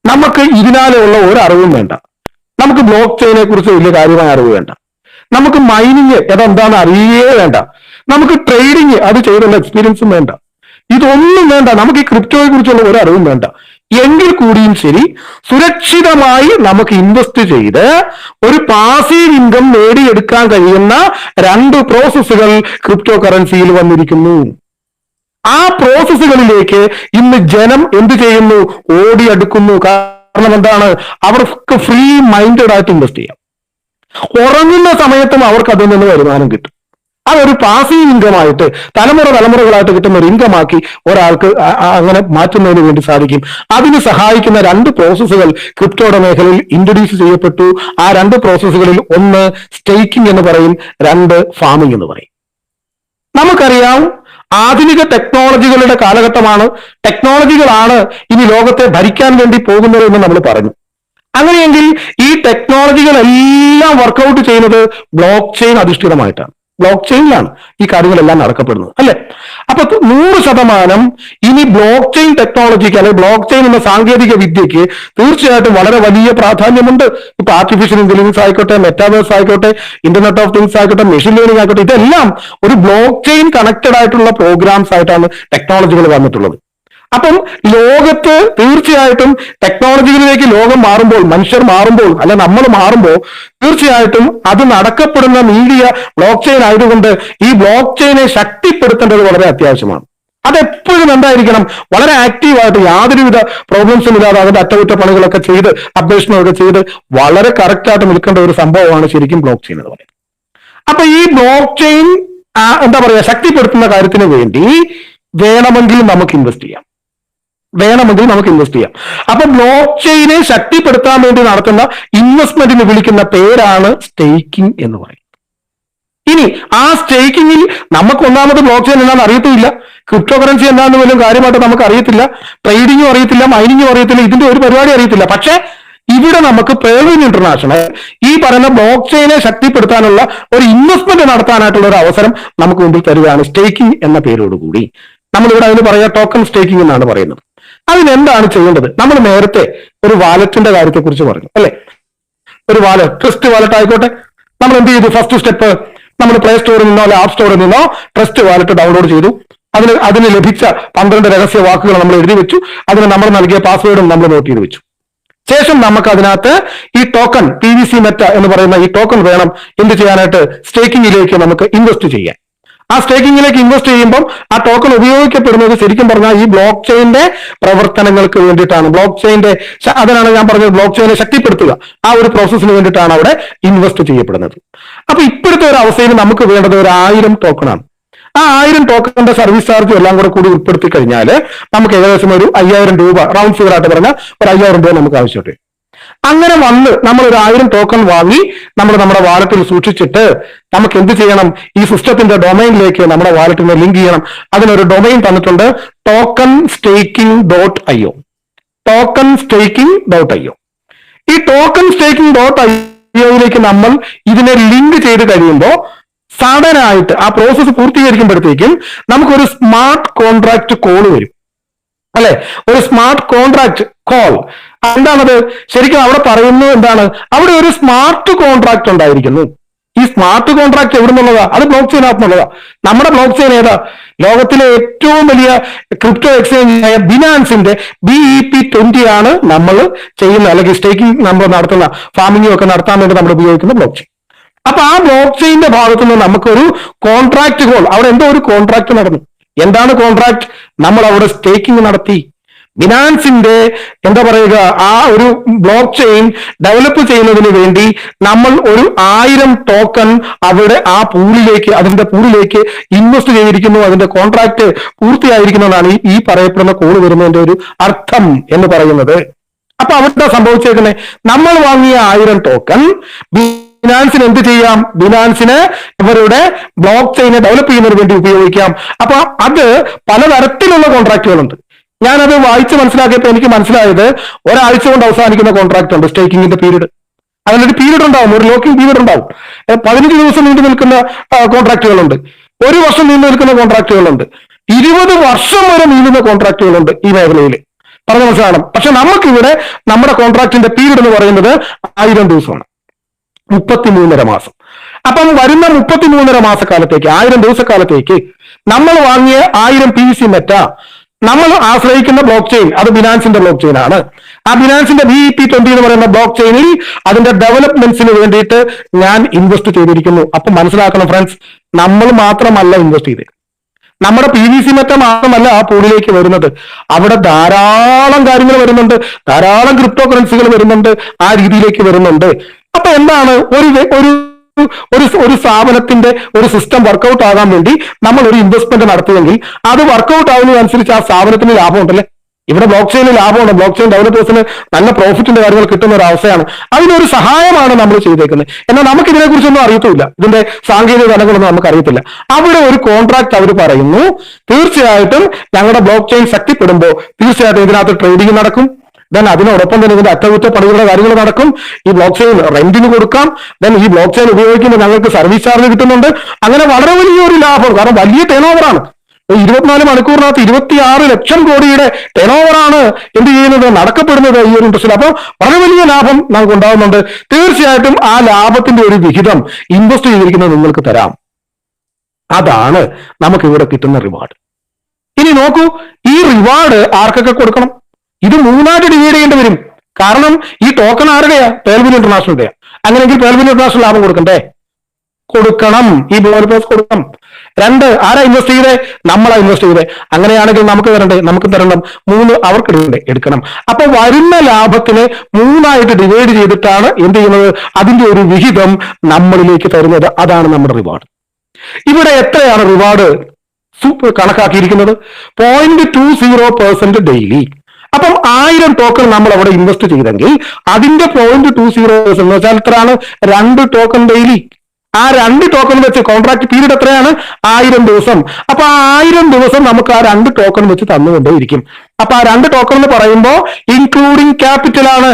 നമുക്ക് ഇതിനാലുള്ള ഒരു അറിവും വേണ്ട. നമുക്ക് ബ്ലോക്ക് ചെയിനെ കുറിച്ച് വലിയ കാര്യമായ അറിവ് വേണ്ട. നമുക്ക് മൈനിങ് അതെന്താണെന്ന് അറിയേ വേണ്ട. നമുക്ക് ട്രേഡിങ് അത് ചെയ്തുള്ള എക്സ്പീരിയൻസും വേണ്ട. ഇതൊന്നും വേണ്ട. നമുക്ക് ഈ ക്രിപ്റ്റോയെ കുറിച്ചുള്ള ഒരു അറിവും വേണ്ട. എങ്കിൽ കൂടിയും ശരി, സുരക്ഷിതമായി നമുക്ക് ഇൻവെസ്റ്റ് ചെയ്ത് ഒരു പാസീവ് ഇൻകം നേടിയെടുക്കാൻ കഴിയുന്ന 2 പ്രോസസ്സുകൾ ക്രിപ്റ്റോ കറൻസിയിൽ വന്നിരിക്കുന്നു. ആ പ്രോസസ്സുകളിലേക്ക് ഇന്ന് ജനം എന്ത് ചെയ്യുന്നു? ഓടിയെടുക്കുന്നു. കാരണം എന്താണ്? അവർക്ക് ഫ്രീ മൈൻഡഡ് ആയിട്ട് ഇൻവെസ്റ്റ് ചെയ്യാം. ഉറങ്ങുന്ന സമയത്തും അവർക്ക് അതിൽ നിന്ന് വരുമാനം കിട്ടും. അതൊരു പാസീവ് ഇൻകമായിട്ട് തലമുറകളായിട്ട് കിട്ടുന്ന ഒരു ഇൻകമാക്കി ഒരാൾക്ക് അങ്ങനെ മാറ്റുന്നതിന് വേണ്ടി സാധിക്കും. അതിന് സഹായിക്കുന്ന 2 പ്രോസസ്സുകൾ ക്രിപ്റ്റോയുടെ മേഖലയിൽ ഇൻട്രൊഡ്യൂസ് ചെയ്യപ്പെട്ടു. ആ 2 പ്രോസസ്സുകളിൽ ഒന്ന് സ്റ്റേക്കിംഗ് എന്ന് പറയും, 2 ഫാമിംഗ് എന്ന് പറയും. നമുക്കറിയാം, ആധുനിക ടെക്നോളജികളുടെ കാലഘട്ടമാണ്. ടെക്നോളജികളാണ് ഇനി ലോകത്തെ ഭരിക്കാൻ വേണ്ടി പോകുന്നത് എന്ന് നമ്മൾ പറഞ്ഞു. അങ്ങനെയെങ്കിൽ ഈ ടെക്നോളജികളെല്ലാം വർക്കൗട്ട് ചെയ്യുന്നത് ബ്ലോക്ക് ചെയിൻ അധിഷ്ഠിതമായിട്ടാണ്. ബ്ലോക്ക് ചെയിനിലാണ് ഈ കാര്യങ്ങളെല്ലാം നടക്കപ്പെടുന്നത്, അല്ലെ? അപ്പൊ 100% ഇനി ബ്ലോക്ക് ചെയിൻ ടെക്നോളജിക്ക് അല്ലെങ്കിൽ ബ്ലോക്ക് ചെയിൻ എന്ന സാങ്കേതിക വിദ്യക്ക് തീർച്ചയായിട്ടും വളരെ വലിയ പ്രാധാന്യമുണ്ട്. ഇപ്പൊ ആർട്ടിഫിഷ്യൽ ഇന്റലിജൻസ് ആയിക്കോട്ടെ, മെറ്റാവേഴ്സ് ആയിക്കോട്ടെ, ഇന്റർനെറ്റ് ഓഫ് തിങ്സ് ആയിക്കോട്ടെ, മെഷീൻ ലേണിംഗ് ആയിക്കോട്ടെ, ഇതെല്ലാം ഒരു ബ്ലോക്ക് ചെയിൻ കണക്റ്റഡ് ആയിട്ടുള്ള പ്രോഗ്രാംസ് ആയിട്ടാണ് ടെക്നോളജികൾ വന്നിട്ടുള്ളത്. അപ്പം ലോകത്ത് തീർച്ചയായിട്ടും ടെക്നോളജികളിലേക്ക് ലോകം മാറുമ്പോൾ, മനുഷ്യർ മാറുമ്പോൾ, അല്ല നമ്മൾ മാറുമ്പോൾ, തീർച്ചയായിട്ടും അത് നടക്കപ്പെടുന്ന മീഡിയ ബ്ലോക്ക് ചെയിൻ ആയതുകൊണ്ട് ഈ ബ്ലോക്ക് ചെയിനെ ശക്തിപ്പെടുത്തേണ്ടത് വളരെ അത്യാവശ്യമാണ്. അതെപ്പോഴും എന്തായിരിക്കണം? വളരെ ആക്റ്റീവായിട്ട് യാതൊരുവിധ പ്രോബ്ലംസും ഇല്ലാതെ അതിന്റെ അറ്റകുറ്റപ്പണികളൊക്കെ ചെയ്ത് അപ്ഡേഷനൊക്കെ ചെയ്ത് വളരെ കറക്റ്റായിട്ട് നിൽക്കേണ്ട ഒരു സംഭവമാണ് ശരിക്കും ബ്ലോക്ക് ചെയിൻ എന്ന് പറയുന്നത്. അപ്പൊ ഈ ബ്ലോക്ക് ചെയിൻ എന്താ പറയുക, ശക്തിപ്പെടുത്തുന്ന കാര്യത്തിന് വേണ്ടി വേണമെങ്കിൽ നമുക്ക് ഇൻവെസ്റ്റ് ചെയ്യാം. അപ്പൊ ബ്ലോക്ക് ചെയിനെ ശക്തിപ്പെടുത്താൻ വേണ്ടി നടത്തുന്ന ഇൻവെസ്റ്റ്മെന്റിന് വിളിക്കുന്ന പേരാണ് സ്റ്റേക്കിംഗ് എന്ന് പറയുന്നത്. ഇനി ആ സ്റ്റേക്കിങ്ങിൽ നമുക്ക് ഒന്നാമത് ബ്ലോക്ക് ചെയിൻ എന്താണെന്ന് അറിയത്തില്ല, ക്രിപ്റ്റോ കറൻസി എന്താണെന്ന് പോലും കാര്യമായിട്ട് നമുക്ക് അറിയത്തില്ല, ട്രേഡിങ്ങും അറിയത്തില്ല, മൈനിങ്ങും അറിയത്തില്ല, ഇതിന്റെ ഒരു പരിപാടി അറിയത്തില്ല. പക്ഷെ ഇവിടെ നമുക്ക് പേർവിൻ ഇന്റർനാഷണൽ ഈ പറയുന്ന ബ്ലോക്ക് ചെയിനെ ശക്തിപ്പെടുത്താനുള്ള ഒരു ഇൻവെസ്റ്റ്മെന്റ് നടത്താനായിട്ടുള്ള ഒരു അവസരം നമുക്ക് മുമ്പിൽ തരികയാണ് സ്റ്റേക്കിംഗ് എന്ന പേരോടുകൂടി. നമ്മളിവിടെ അതിന് പറയാ ടോക്കൺ സ്റ്റേക്കിംഗ് എന്നാണ് പറയുന്നത്. അതിനെന്താണ് ചെയ്യേണ്ടത്? നമ്മൾ നേരത്തെ ഒരു വാലറ്റിന്റെ കാര്യത്തെ കുറിച്ച് പറഞ്ഞു, അല്ലെ? ഒരു വാലറ്റ്, ട്രസ്റ്റ് വാലറ്റ് ആയിക്കോട്ടെ, നമ്മൾ എന്ത് ചെയ്തു? ഫസ്റ്റ് സ്റ്റെപ്പ്, നമ്മൾ പ്ലേ സ്റ്റോറിൽ നിന്നോ അല്ലെ ആപ്പ് സ്റ്റോറിൽ നിന്നോ ട്രസ്റ്റ് വാലറ്റ് ഡൗൺലോഡ് ചെയ്തു. അതിന് ലഭിച്ച 12 രഹസ്യ വാക്കുകൾ നമ്മൾ എഴുതി വെച്ചു. അതിന് നമ്മൾ നൽകിയ പാസ്വേഡും നമ്മൾ നോട്ട് ചെയ്ത് വെച്ചു. ശേഷം നമുക്ക് അതിനകത്ത് ഈ ടോക്കൺ PVC മെറ്റ എന്ന് പറയുന്ന ഈ ടോക്കൺ വേണം എന്ത് ചെയ്യാനായിട്ട്? സ്റ്റേക്കിങ്ങിലേക്ക് നമുക്ക് ഇൻവെസ്റ്റ് ചെയ്യാൻ. ആ സ്റ്റേക്കിങ്ങിലേക്ക് ഇൻവെസ്റ്റ് ചെയ്യുമ്പോൾ ആ ടോക്കൺ ഉപയോഗിക്കപ്പെടുന്നത് ശരിക്കും പറഞ്ഞാൽ ഈ ബ്ലോക്ക് ചെയിന്റെ പ്രവർത്തനങ്ങൾക്ക് വേണ്ടിയിട്ടാണ്. ബ്ലോക്ക് ചെയിന്റെ അതിനാണ് ഞാൻ പറഞ്ഞത് ബ്ലോക്ക് ചെയിനെ ശക്തിപ്പെടുത്തുക. ആ ഒരു പ്രോസസ്സിന് വേണ്ടിയിട്ടാണ് അവിടെ ഇൻവെസ്റ്റ് ചെയ്യപ്പെടുന്നത്. അപ്പൊ ഇപ്പോഴത്തെ ഒരു അവസ്ഥയിൽ നമുക്ക് വേണ്ടത് ഒരു 1000 ടോക്കണാണ്. ആ 1000 ടോക്കണിന്റെ സർവീസ് ചാർജും എല്ലാം കൂടി ഉൾപ്പെടുത്തി കഴിഞ്ഞാൽ നമുക്ക് ഏകദേശം ഒരു 5000 രൂപ, റൗണ്ട് ഫിഗർ ആയിട്ട് പറഞ്ഞാൽ ഒരു 5000 രൂപ നമുക്ക് ആവശ്യമുണ്ട്. അങ്ങനെ വന്ന് നമ്മൾ ഒരു 1000 ടോക്കൺ വാങ്ങി നമ്മൾ നമ്മുടെ വാലറ്റിൽ സൂക്ഷിച്ചിട്ട് നമുക്ക് എന്ത് ചെയ്യണം? ഈ സിസ്റ്റത്തിന്റെ ഡൊമൈനിലേക്ക് നമ്മുടെ വാലറ്റിനെ ലിങ്ക് ചെയ്യണം. അതിനൊരു ഡൊമൈൻ തന്നിട്ടുണ്ട്, tokenstaking.io. tokenstaking.io. ഈ tokenstaking.ioയിലേക്ക് നമ്മൾ ഇതിനെ ലിങ്ക് ചെയ്ത് കഴിയുമ്പോൾ സഡനായിട്ട് ആ പ്രോസസ്സ് പൂർത്തീകരിക്കുമ്പോഴത്തേക്കും നമുക്കൊരു സ്മാർട്ട് കോൺട്രാക്ട് കോൾ വരും, അല്ലെ? ഒരു സ്മാർട്ട് കോൺട്രാക്ട് കോൾ. എന്താണത്? ശരിക്കും അവിടെ പറയുന്നത് എന്താണ്? അവിടെ ഒരു സ്മാർട്ട് കോൺട്രാക്ട് ഉണ്ടായിരിക്കുന്നു. ഈ സ്മാർട്ട് കോൺട്രാക്ട് എവിടെ നിന്നുള്ളതാ? അത് ബ്ലോക്ക് ചെയിനകത്തുള്ളതാ. നമ്മുടെ ബ്ലോക്ക് ചെയിൻ ഏതാ? ലോകത്തിലെ ഏറ്റവും വലിയ ക്രിപ്റ്റോ എക്സ്ചേഞ്ച് ആയ ബിനാൻസിന്റെ BEP20 ആണ് നമ്മൾ ചെയ്യുന്ന, അല്ലെങ്കിൽ സ്റ്റേക്കിംഗ് നമ്മൾ നടത്തുന്ന, ഫാമിംഗും ഒക്കെ നടത്താൻ വേണ്ടി നമ്മൾ ഉപയോഗിക്കുന്ന ബ്ലോക്ക് ചെയിൻ. അപ്പൊ ആ ബ്ലോക്ക് ചെയിന്റെ ഭാഗത്തു നിന്ന് നമുക്കൊരു കോൺട്രാക്ട് കോൾ, അവിടെ എന്തോ ഒരു കോൺട്രാക്ട് നടന്നു. എന്താണ് കോൺട്രാക്ട്? നമ്മൾ അവിടെ സ്റ്റേക്കിംഗ് നടത്തി. ബിനാൻസിന്റെ എന്താ പറയുക, ആ ഒരു ബ്ലോക്ക് ചെയിൻ ഡെവലപ്പ് ചെയ്യുന്നതിന് വേണ്ടി നമ്മൾ ഒരു 1000 ടോക്കൺ അവിടെ ആ പൂളിലേക്ക്, അതിന്റെ പൂളിലേക്ക് ഇൻവെസ്റ്റ് ചെയ്തിരിക്കുന്നു. അതിന്റെ കോൺട്രാക്ട് പൂർത്തിയായിരിക്കുന്നതാണ് ഈ പറയപ്പെടുന്ന കോള് വരുന്നതിന്റെ ഒരു അർത്ഥം എന്ന് പറയുന്നത്. അപ്പൊ അവിടെ സംഭവിച്ചേക്കുന്നത്, നമ്മൾ വാങ്ങിയ 1000 ടോക്കൺ ബിനാൻസിന് എന്ത് ചെയ്യാം? ബിനാൻസിന് അവരുടെ ബ്ലോക്ക് ചെയിനെ ഡെവലപ്പ് ചെയ്യുന്നതിന് വേണ്ടി ഉപയോഗിക്കാം. അപ്പൊ അത് പലതരത്തിലുള്ള കോൺട്രാക്റ്റുകളുണ്ട്. ഞാനത് വായിച്ച് മനസ്സിലാക്കിയപ്പോൾ എനിക്ക് മനസ്സിലായത് ഒരാഴ്ച കൊണ്ട് അവസാനിക്കുന്ന കോൺട്രാക്ട് ഉണ്ട്, സ്റ്റേക്കിങ്ങിന്റെ പീരീഡ്. അതിനൊരു പീരീഡ് ഉണ്ടാവും, ഒരു ലോക്കിംഗ് പീരീഡ് ഉണ്ടാവും. 15 ദിവസം നീണ്ടു നിൽക്കുന്ന കോൺട്രാക്റ്റുകളുണ്ട്, 1 വർഷം നീണ്ടു നിൽക്കുന്ന കോൺട്രാക്റ്റുകളുണ്ട്, 20 വർഷം വരെ നീളുന്ന കോൺട്രാക്റ്റുകളുണ്ട് ഈ മേഖലയിൽ. പറഞ്ഞ മനസ്സിലാണ്. പക്ഷെ നമുക്കിവിടെ നമ്മുടെ കോൺട്രാക്ടിന്റെ പീരീഡ് എന്ന് പറയുന്നത് 1000 ദിവസമാണ്, 33.5 മാസം. അപ്പം വരുന്ന 33.5 മാസക്കാലത്തേക്ക്, 1000 ദിവസക്കാലത്തേക്ക് നമ്മൾ വാങ്ങിയ 1000 PVC മെറ്റ നമ്മൾ ആശ്രയിക്കുന്ന ബ്ലോക്ക് ചെയിൻ അത് ബിനാൻസിന്റെ ബ്ലോക്ക് ചെയിൻ ആണ്. ആ ബിനാൻസിന്റെ BEP20 എന്ന് പറയുന്ന ബ്ലോക്ക് ചെയിനിൽ അതിന്റെ ഡെവലപ്മെന്റ്സിന് വേണ്ടിയിട്ട് ഞാൻ ഇൻവെസ്റ്റ് ചെയ്തിരിക്കുന്നു. അപ്പൊ മനസ്സിലാക്കണം ഫ്രണ്ട്സ്, നമ്മൾ മാത്രമല്ല ഇൻവെസ്റ്റ് ചെയ്തത്, നമ്മുടെ PVC മെറ്റ മാത്രമല്ല ആ പൂളിലേക്ക് വരുന്നത്. അവിടെ ധാരാളം കാര്യങ്ങൾ വരുന്നുണ്ട്, ധാരാളം ക്രിപ്റ്റോ കറൻസികൾ വരുന്നുണ്ട്, ആ രീതിയിലേക്ക് വരുന്നുണ്ട്. അപ്പൊ എന്താണ് ഒരു സ്ഥാപനത്തിന്റെ ഒരു സിസ്റ്റം വർക്കൗട്ട് ആകാൻ വേണ്ടി നമ്മൾ ഒരു ഇൻവെസ്റ്റ്മെന്റ് നടത്തിയെങ്കിൽ അത് വർക്കൗട്ട് ആവുന്നതനുസരിച്ച് ആ സ്ഥാപനത്തിന് ലാഭം ഉണ്ടല്ലേ. ഇവിടെ ബ്ലോക്ക് ചെയിനിൽ ലാഭമുണ്ട്, ബ്ലോക്ക് ചെയിൻ ഡെവലപ്പേഴ്സിന് നല്ല പ്രോഫിറ്റിന്റെ കാര്യങ്ങൾ കിട്ടുന്ന ഒരു അവസ്ഥയാണ്. അതിനൊരു സഹായമാണ് നമ്മൾ ചെയ്തേക്കുന്നത്. എന്നാൽ നമുക്ക് ഇതിനെക്കുറിച്ചൊന്നും അറിയത്തില്ല, ഇതിന്റെ സാങ്കേതിക തലങ്ങളൊന്നും നമുക്ക് അറിയത്തില്ല. അവിടെ ഒരു കോൺട്രാക്ട് അവർ പറയുന്നു, തീർച്ചയായിട്ടും ഞങ്ങളുടെ ബ്ലോക്ക് ചെയിൻ ശക്തിപ്പെടുമ്പോൾ തീർച്ചയായിട്ടും ഇതിനകത്ത് ട്രേഡിംഗ് നടക്കും, ദെൻ അതിനോടൊപ്പം തന്നെ ഇതിന്റെ അറ്റകുറ്റപ്പണികളുടെ കാര്യങ്ങൾ നടക്കും, ഈ ബ്ലോക്ക് ചെയിൻ റെന്റിന് കൊടുക്കാം, ദെൻ ഈ ബ്ലോക്ക് ചെയിൻ ഉപയോഗിക്കുമ്പോൾ ഞങ്ങൾക്ക് സർവീസ് ചാർജ് കിട്ടുന്നുണ്ട്. അങ്ങനെ വളരെ വലിയൊരു ലാഭം, കാരണം വലിയ ടേൺ ഓവറാണ്. 24 മണിക്കൂറിനകത്ത് 26 ലക്ഷം കോടിയുടെ ടേൺ ഓവറാണ് എന്ത് ചെയ്യുന്നത്, നടക്കപ്പെടുന്നത് ഈ ഒരു ഇൻഡസ്ട്രിയിൽ. അപ്പോൾ വളരെ വലിയ ലാഭം നമുക്ക് ഉണ്ടാകുന്നുണ്ട്. തീർച്ചയായിട്ടും ആ ലാഭത്തിന്റെ ഒരു വിഹിതം ഇൻവെസ്റ്റ് ചെയ്തിരിക്കുന്നത് നിങ്ങൾക്ക് തരാം. അതാണ് നമുക്ക് ഇവിടെ കിട്ടുന്ന റിവാർഡ്. ഇനി നോക്കൂ, ഈ റിവാർഡ് ആർക്കൊക്കെ കൊടുക്കണം? ഇത് 3ആയിട്ട് ഡിവൈഡ് ചെയ്യേണ്ടി വരും. കാരണം ഈ ടോക്കൺ ആരുടെയാ? പേൾവിൻ ഇന്റർനാഷണലുടെയാ. അങ്ങനെയെങ്കിൽ പേൾവിൻ ഇന്റർനാഷണൽ ലാഭം കൊടുക്കണ്ടേ? കൊടുക്കണം, ഈ ഡെവലപ്പേഴ്സ് കൊടുക്കണം. 2, ആരാ ഇൻവെസ്റ്റ് ചെയ്തേ? നമ്മളാ ഇൻവെസ്റ്റ് ചെയ്തേ. അങ്ങനെയാണെങ്കിൽ നമുക്ക് തരണ്ടേ? നമുക്ക് തരണം. 3 അവർക്ക് എടുക്കണം. അപ്പൊ വരുന്ന ലാഭത്തിനെ 3ആയിട്ട് ഡിവൈഡ് ചെയ്തിട്ടാണ് എന്ത് ചെയ്യുന്നത്, അതിന്റെ ഒരു വിഹിതം നമ്മളിലേക്ക് തരുന്നത്. അതാണ് നമ്മുടെ റിവാർഡ്. ഇവിടെ എത്രയാണ് റിവാർഡ് കണക്കാക്കിയിരിക്കുന്നത്? 0.20% ഡെയിലി. അപ്പം 1000 ടോക്കൺ നമ്മൾ അവിടെ ഇൻവെസ്റ്റ് ചെയ്തെങ്കിൽ അതിന്റെ 0.20% എന്ന് വെച്ചാൽ എത്രയാണ്? 2 ടോക്കൺ ഡെയിലി. ആ 2 ടോക്കൺ വെച്ച് കോൺട്രാക്ട് പീരീഡ് എത്രയാണ്? 1000 ദിവസം. അപ്പൊ ആ 1000 ദിവസം നമുക്ക് ആ 2 ടോക്കൺ വെച്ച് തന്നുകൊണ്ടേയിരിക്കും. അപ്പൊ ആ 2 ടോക്കൺ എന്ന് പറയുമ്പോൾ ഇൻക്ലൂഡിങ് ക്യാപിറ്റൽ ആണ്.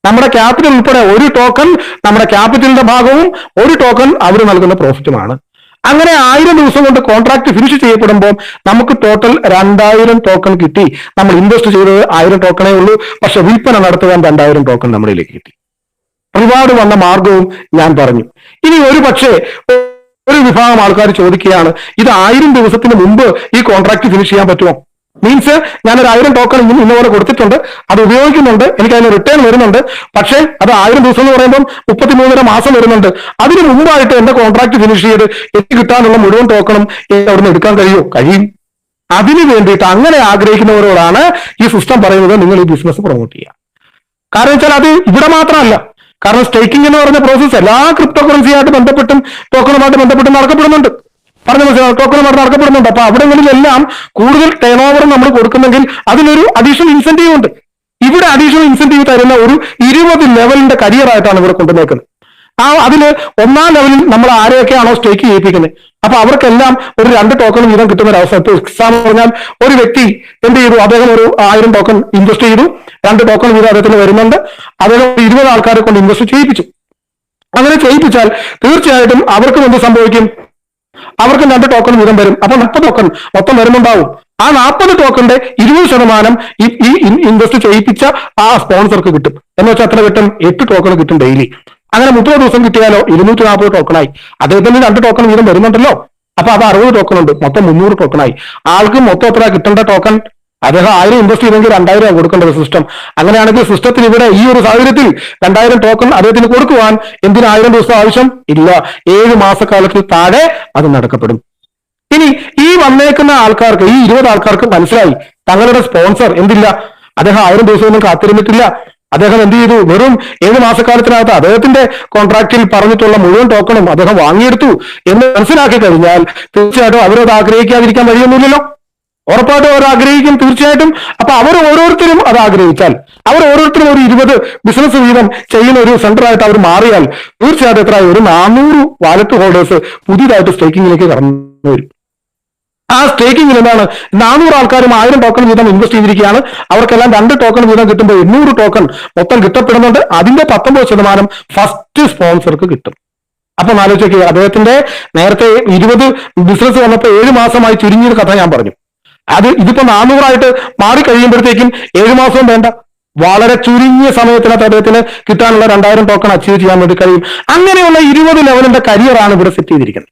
നമ്മുടെ ക്യാപിറ്റൽ ഉൾപ്പെടെ ഒരു ടോക്കൺ നമ്മുടെ ക്യാപിറ്റലിന്റെ ഭാഗവും ഒരു ടോക്കൺ അവർ നൽകുന്ന പ്രോഫിറ്റുമാണ്. അങ്ങനെ 1000 ദിവസം കൊണ്ട് കോൺട്രാക്ട് ഫിനിഷ് ചെയ്യപ്പെടുമ്പോൾ നമുക്ക് ടോട്ടൽ 2000 ടോക്കൺ കിട്ടി. നമ്മൾ ഇൻവെസ്റ്റ് ചെയ്തത് 1000 ടോക്കണേ ഉള്ളൂ, പക്ഷെ വിൽപ്പന നടത്തുവാൻ 2000 ടോക്കൺ നമ്മളിലേക്ക് കിട്ടി. റിവാർഡ് വന്ന മാർഗവും ഞാൻ പറഞ്ഞു. ഇനി ഒരു പക്ഷേ ഒരു വിഭാഗം ആൾക്കാർ ചോദിക്കുകയാണ്, ഇത് 1000 ദിവസത്തിന് മുമ്പ് ഈ കോൺട്രാക്ട് ഫിനിഷ് ചെയ്യാൻ പറ്റുമോ? മീൻസ് ഞാനൊരു 1000 ടോക്കൺ ഇന്നുപോലെ കൊടുത്തിട്ടുണ്ട്, അത് ഉപയോഗിക്കുന്നുണ്ട്, എനിക്ക് അതിന് റിട്ടേൺ വരുന്നുണ്ട്, പക്ഷേ അത് 1000 ദിവസം എന്ന് പറയുമ്പോൾ 33.5 മാസം വരുന്നുണ്ട്. അതിന് മുമ്പായിട്ട് എന്റെ കോൺട്രാക്ട് ഫിനിഷ് ചെയ്ത് എനിക്ക് കിട്ടാനുള്ള മുഴുവൻ ടോക്കണും അവിടുന്ന് എടുക്കാൻ കഴിയും. അതിനു വേണ്ടിയിട്ട് അങ്ങനെ ആഗ്രഹിക്കുന്നവരോടാണ് ഈ സിസ്റ്റം പറയുന്നത്, നിങ്ങൾ ഈ ബിസിനസ് പ്രൊമോട്ട് ചെയ്യുക. കാരണം വെച്ചാൽ അത് ഇവിടെ മാത്രമല്ല, കാരണം സ്റ്റേക്കിംഗ് എന്ന് പറഞ്ഞ പ്രോസസ്സ് എല്ലാ ക്രിപ്റ്റോ കറൻസിയായിട്ട് ബന്ധപ്പെട്ടും ടോക്കണുമായിട്ട് ബന്ധപ്പെട്ടും നടക്കപ്പെടുന്നുണ്ട്. പറഞ്ഞ മനസ്സിലാവും, ടോക്കണുമായിട്ട് നടക്കപ്പെടുന്നുണ്ട്. അപ്പൊ അവിടെങ്ങളിലെല്ലാം കൂടുതൽ ടേൺ ഓവർ നമ്മൾ കൊടുക്കുന്നെങ്കിൽ അതിനൊരു അഡീഷണൽ ഇൻസെന്റീവ് ഉണ്ട്. ഇവിടെ അഡീഷണൽ ഇൻസെന്റീവ് തരുന്ന ഒരു 20 ലെവലിന്റെ കരിയർ ആയിട്ടാണ് ഇവിടെ കൊണ്ടുവന്നേക്കുന്നത്. അതില് 1ാം ലെവലിൽ നമ്മൾ ആരെയൊക്കെയാണോ സ്റ്റേക്ക് ചെയ്യിപ്പിക്കുന്നത്, അപ്പൊ അവർക്കെല്ലാം ഒരു 2 ടോക്കൺ വീതം കിട്ടുന്ന ഒരു അവസ്ഥ. എക്സാമ്പിൾ പറഞ്ഞാൽ ഒരു വ്യക്തി എന്ത് ചെയ്തു, അദ്ദേഹം ഒരു 1000 ടോക്കൺ ഇൻവെസ്റ്റ് ചെയ്തു, 2 ടോക്കൺ വീതം അദ്ദേഹത്തിന് വരുന്നുണ്ട്, അദ്ദേഹം 20 ആൾക്കാരെ കൊണ്ട് ഇൻവെസ്റ്റ് ചെയ്യിപ്പിച്ചു. അങ്ങനെ ചെയ്യിപ്പിച്ചാൽ തീർച്ചയായിട്ടും അവർക്കും എന്ത് സംഭവിക്കും, അവർക്കും 2 ടോക്കൺ വീതം വരും. അപ്പൊ 40 ടോക്കൺ മൊത്തം വരുന്നുണ്ടാവും. ആ 40 ടോക്കണിന്റെ 20% ഈ ഇൻവെസ്റ്റ് ചെയ്യിപ്പിച്ച ആ സ്പോൺസർക്ക് കിട്ടും. എന്ന് വെച്ചാൽ എത്ര കിട്ടും? 8 ടോക്കൺ കിട്ടും ഡെയിലി. അങ്ങനെ 30 ദിവസം കിട്ടിയാലോ 240 ടോക്കണായി. അദ്ദേഹത്തിന് 2 ടോക്കൺ വീതം വരുന്നുണ്ടല്ലോ. അപ്പൊ അത് 60 ടോക്കൺ ഉണ്ട്, മൊത്തം 300 ടോക്കണായി. ആൾക്ക് മൊത്തം എത്ര കിട്ടേണ്ട ടോക്കൺ? അദ്ദേഹം 1000 ഇൻവെസ്റ്റ് ചെയ്തെങ്കിൽ 2000 കൊടുക്കേണ്ടത് സിസ്റ്റം. അങ്ങനെയാണെങ്കിൽ സിസ്റ്റത്തിൽ ഇവിടെ ഈ ഒരു സാഹചര്യത്തിൽ 2000 ടോക്കൺ അദ്ദേഹത്തിന് കൊടുക്കുവാൻ എന്തിന് 1000 ദിവസം ആവശ്യം ഇല്ല, 7 മാസക്കാലത്തിൽ താഴെ അത് നടക്കപ്പെടും. ഇനി ഈ വന്നേക്കുന്ന ആൾക്കാർക്ക്, ഈ 20 ആൾക്കാർക്ക് മനസ്സിലായി തങ്ങളുടെ സ്പോൺസർ എന്തില്ല, അദ്ദേഹം 1000 ദിവസമൊന്നും കാത്തിരുന്നിട്ടില്ല. അദ്ദേഹം എന്ത് ചെയ്തു, വെറും 7 മാസക്കാലത്തിനകത്ത് അദ്ദേഹത്തിന്റെ കോൺട്രാക്റ്റിൽ പറഞ്ഞിട്ടുള്ള മുഴുവൻ ടോക്കണും അദ്ദേഹം വാങ്ങിയെടുത്തു എന്ന് മനസ്സിലാക്കി കഴിഞ്ഞാൽ തീർച്ചയായിട്ടും അവരത് ആഗ്രഹിക്കാതിരിക്കാൻ വഴിയൊന്നുമില്ലല്ലോ. ഉറപ്പായിട്ടും അവർ ആഗ്രഹിക്കും തീർച്ചയായിട്ടും. അപ്പൊ അവർ ഓരോരുത്തരും അത് ആഗ്രഹിച്ചാൽ, അവർ ഓരോരുത്തരും ഒരു 20 ബിസിനസ് വീതം ചെയ്യുന്ന ഒരു സെന്റർ ആയിട്ട് അവർ മാറിയാൽ തീർച്ചയായിട്ടും എത്ര ഒരു 400 വാലറ്റ് ഹോൾഡേഴ്സ് പുതിയതായിട്ട് സ്റ്റേക്കിങ്ങിലേക്ക് കടന്നു വരും. ആ സ്റ്റേക്കിങ്ങിൽ എന്താണ്, 400 ആൾക്കാരും 1000 ടോക്കൺ വീതം ഇൻവെസ്റ്റ് ചെയ്തിരിക്കുകയാണ്. അവർക്കെല്ലാം 2 ടോക്കൺ വീതം കിട്ടുമ്പോൾ 800 ടോക്കൺ മൊത്തം കിട്ടപ്പെടുന്നുണ്ട്. അതിന്റെ 19% ഫസ്റ്റ് സ്പോൺസർക്ക് കിട്ടും. അപ്പൊ ആലോചിക്കുക, അദ്ദേഹത്തിന്റെ നേരത്തെ 20 ബിസിനസ് വന്നപ്പോൾ 7 മാസമായി ചുരുങ്ങിയ കഥ ഞാൻ പറഞ്ഞു. ഇതിപ്പോ 400 മാറി കഴിയുമ്പോഴത്തേക്കും 7 മാസവും വേണ്ട, വളരെ ചുരുങ്ങിയ സമയത്തിനകത്ത് അദ്ദേഹത്തിന് കിട്ടാനുള്ള 2000 ടോക്കൺ അച്ചീവ് ചെയ്യാൻ വേണ്ടി കഴിയും. അങ്ങനെയുള്ള 20 ലെവലിന്റെ കരിയറാണ് ഇവിടെ സെറ്റ് ചെയ്തിരിക്കുന്നത്.